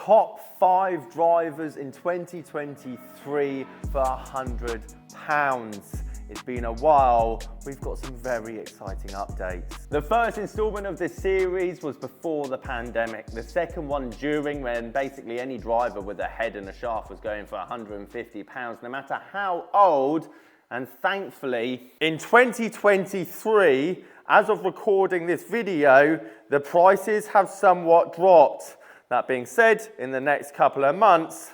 top 5 drivers in 2023 for £100. It's been a while, we've got some very exciting updates. The first installment of this series was before the pandemic. The second one during, when basically any driver with a head and a shaft was going for £150, no matter how old. And thankfully, in 2023, as of recording this video, the prices have somewhat dropped. That being said, in the next couple of months,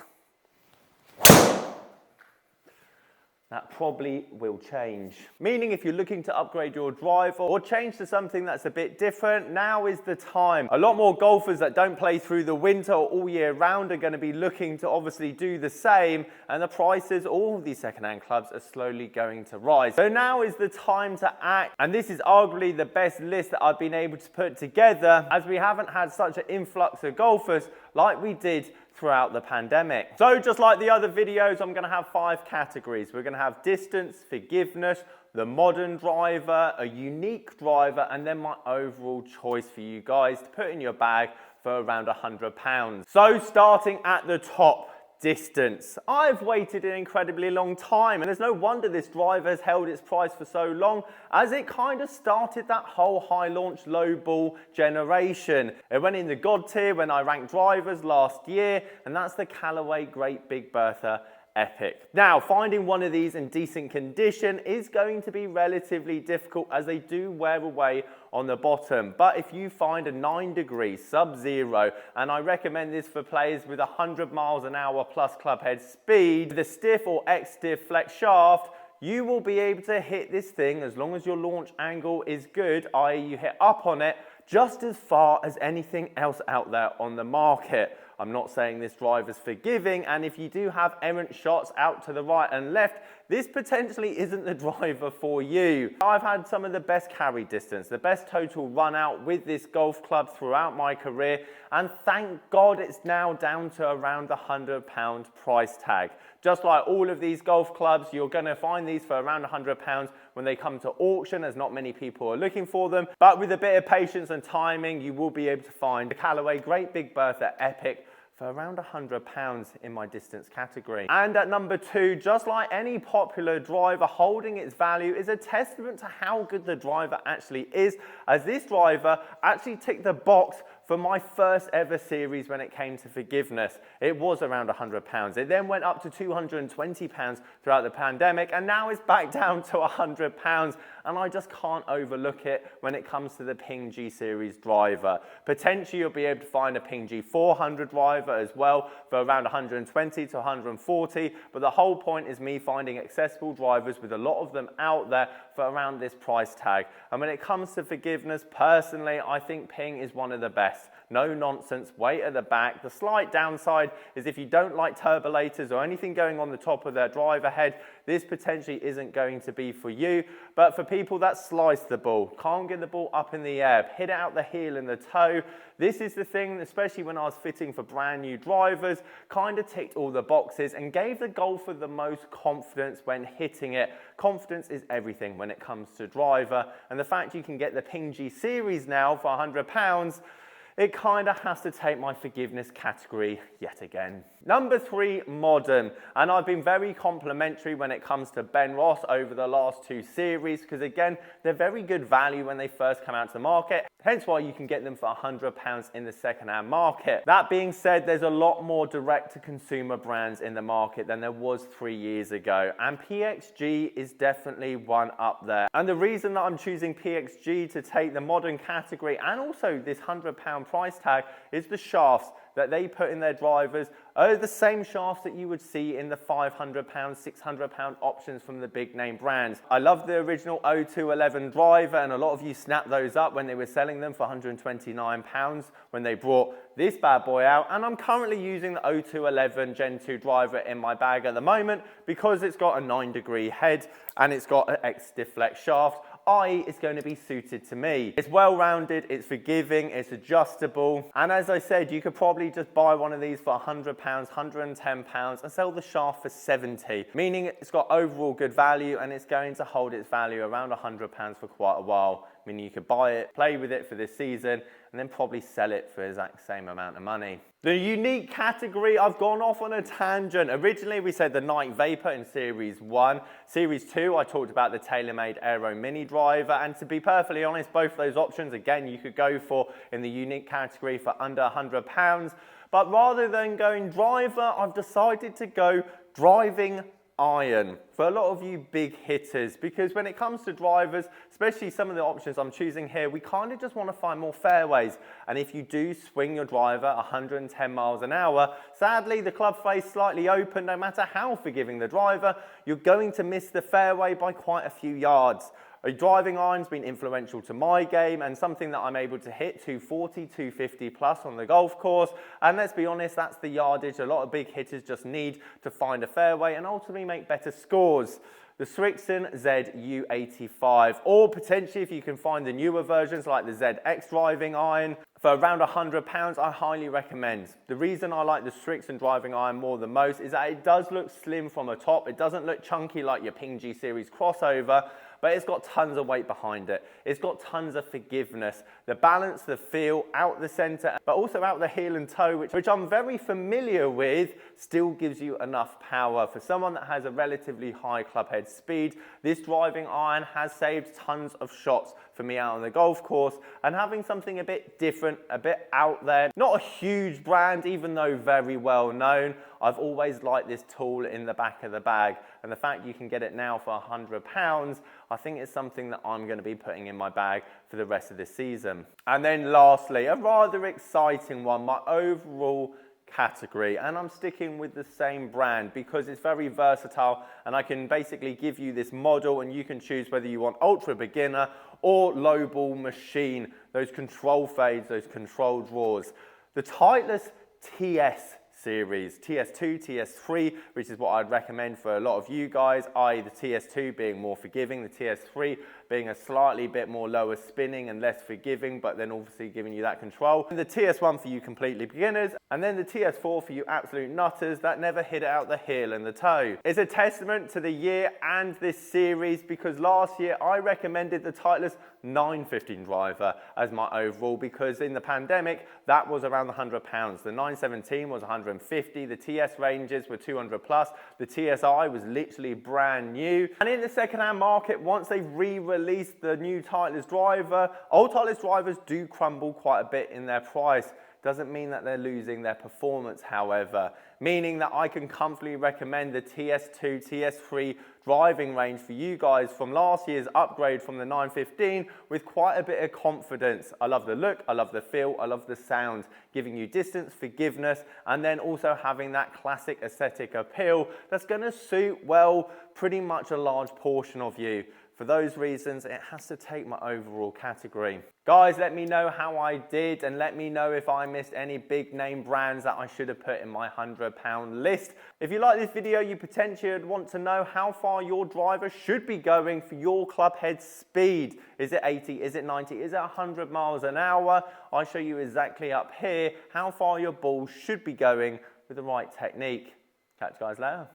that probably will change. Meaning if you're looking to upgrade your driver or change to something that's a bit different, now is the time. A lot more golfers that don't play through the winter or all year round are going to be looking to obviously do the same, and the prices, all of these second-hand clubs are slowly going to rise. So now is the time to act, and this is arguably the best list that I've been able to put together, as we haven't had such an influx of golfers like we did throughout the pandemic. So just like the other videos, I'm going to have 5 categories. We're going to have distance, forgiveness, the modern driver, a unique driver, and then my overall choice for you guys to put in your bag for around £100. So starting at the top, distance. I've waited an incredibly long time, and there's no wonder this driver has held its price for so long, as it kind of started that whole high launch low ball generation. It went in the God tier when I ranked drivers last year, and that's the Callaway Great Big Bertha Epic. Now, finding one of these in decent condition is going to be relatively difficult, as they do wear away on the bottom. But if you find a 9-degree sub-zero, and I recommend this for players with 100 miles an hour plus clubhead speed, the stiff or X-stiff flex shaft, you will be able to hit this thing, as long as your launch angle is good, i.e. you hit up on it, just as far as anything else out there on the market. I'm not saying this driver's forgiving, and if you do have errant shots out to the right and left, this potentially isn't the driver for you. I've had some of the best carry distance, the best total run out with this golf club throughout my career, and thank God it's now down to around the £100 price tag. Just like all of these golf clubs, you're going to find these for around £100 when they come to auction, as not many people are looking for them. But with a bit of patience and timing, you will be able to find the Callaway Great Big Bertha Epic for around £100 in my distance category. And at number 2, just like any popular driver, holding its value is a testament to how good the driver actually is, as this driver actually ticked the box for my first ever series when it came to forgiveness. It was around £100. It then went up to £220 throughout the pandemic, and now it's back down to £100, and I just can't overlook it when it comes to the Ping G series driver. Potentially you'll be able to find a Ping G 400 driver as well for around 120 to 140, but the whole point is me finding accessible drivers, with a lot of them out there, for around this price tag. And when it comes to forgiveness, personally, I think Ping is one of the best. No nonsense, weight at the back. The slight downside is if you don't like turbulators or anything going on the top of their driver head, this potentially isn't going to be for you. But for people that slice the ball, can't get the ball up in the air, hit it out the heel and the toe, this is the thing, especially when I was fitting for brand new drivers, kind of ticked all the boxes and gave the golfer the most confidence when hitting it. Confidence is everything when it comes to driver, and the fact you can get the Ping G series now for £100, it kind of has to take my forgiveness category yet again. Number 3, modern. And I've been very complimentary when it comes to Ben Ross over the last 2 series, because again, they're very good value when they first come out to the market, hence why you can get them for £100 in the second-hand market. That being said, there's a lot more direct-to-consumer brands in the market than there was 3 years ago, and PXG is definitely one up there. And the reason that I'm choosing PXG to take the modern category, and also this £100 price tag, is the shafts that they put in their drivers are the same shafts that you would see in the £500, £600 options from the big name brands. I love the original 0211 driver, and a lot of you snapped those up when they were selling them for £129 when they brought this bad boy out, and I'm currently using the 0211 Gen 2 driver in my bag at the moment because it's got a 9-degree head and it's got an X-stiff flex shaft, i.e. it's going to be suited to me. It's well-rounded, it's forgiving, it's adjustable, and as I said, you could probably just buy one of these for £100, £110 and sell the shaft for £70, meaning it's got overall good value and it's going to hold its value around £100 for quite a while. meaning you could buy it, play with it for this season, and then probably sell it for the exact same amount of money. The unique category, I've gone off on a tangent. Originally, we said the Night Vapor in Series 1. Series 2, I talked about the TaylorMade Aero Mini Driver, and to be perfectly honest, both of those options, again, you could go for in the unique category for under £100. But rather than going driver, I've decided to go driving iron for a lot of you big hitters, because when it comes to drivers, especially some of the options I'm choosing here, we kind of just want to find more fairways. And if you do swing your driver 110 miles an hour, sadly the club face slightly open, no matter how forgiving the driver, you're going to miss the fairway by quite a few yards. A driving iron's been influential to my game and something that I'm able to hit 240, 250 plus on the golf course. And let's be honest, that's the yardage a lot of big hitters just need to find a fairway and ultimately make better scores. The Srixon ZU85, or potentially if you can find the newer versions like the ZX driving iron, for around £100, I highly recommend. The reason I like the Srixon driving iron more than most is that it does look slim from the top. It doesn't look chunky like your Ping G Series crossover, but it's got tons of weight behind it. It's got tons of forgiveness. The balance, the feel, out the center, but also out the heel and toe, which I'm very familiar with, still gives you enough power. For someone that has a relatively high club head speed, this driving iron has saved tons of shots for me out on the golf course, and having something a bit different, a bit out there, not a huge brand, even though very well known, I've always liked this tool in the back of the bag, and the fact you can get it now for £100, I think it's something that I'm going to be putting in my bag for the rest of this season. And then lastly, a rather exciting one, my overall category, and I'm sticking with the same brand because it's very versatile, and I can basically give you this model and you can choose whether you want ultra beginner or low ball machine, those control fades, those control draws. The Titleist TS series, TS2, TS3, which is what I'd recommend for a lot of you guys, i.e. the TS2 being more forgiving, the TS3 being a slightly bit more lower spinning and less forgiving, but then obviously giving you that control. And the TS1 for you completely beginners, and then the TS4 for you absolute nutters that never hit it out the heel and the toe. It's a testament to the year and this series, because last year I recommended the Titleist 915 driver as my overall, because in the pandemic that was around the £100. The 917 was 150, the TS ranges were 200 plus, the TSI was literally brand new. And in the second-hand market, once they've re-released the new Titleist driver, old Titleist drivers do crumble quite a bit in their price. Doesn't mean that they're losing their performance, however, meaning that I can comfortably recommend the TS2, TS3 driving range for you guys from last year's upgrade from the 915 with quite a bit of confidence. I love the look, I love the feel, I love the sound, giving you distance, forgiveness, and then also having that classic aesthetic appeal that's going to suit, well, pretty much a large portion of you. For those reasons, it has to take my overall category. Guys, let me know how I did, and let me know if I missed any big name brands that I should have put in my £100 list. If you like this video, you potentially would want to know how far your driver should be going for your club head speed. Is it 80? Is it 90? Is it 100 miles an hour? I show you exactly up here how far your ball should be going with the right technique. Catch you guys later.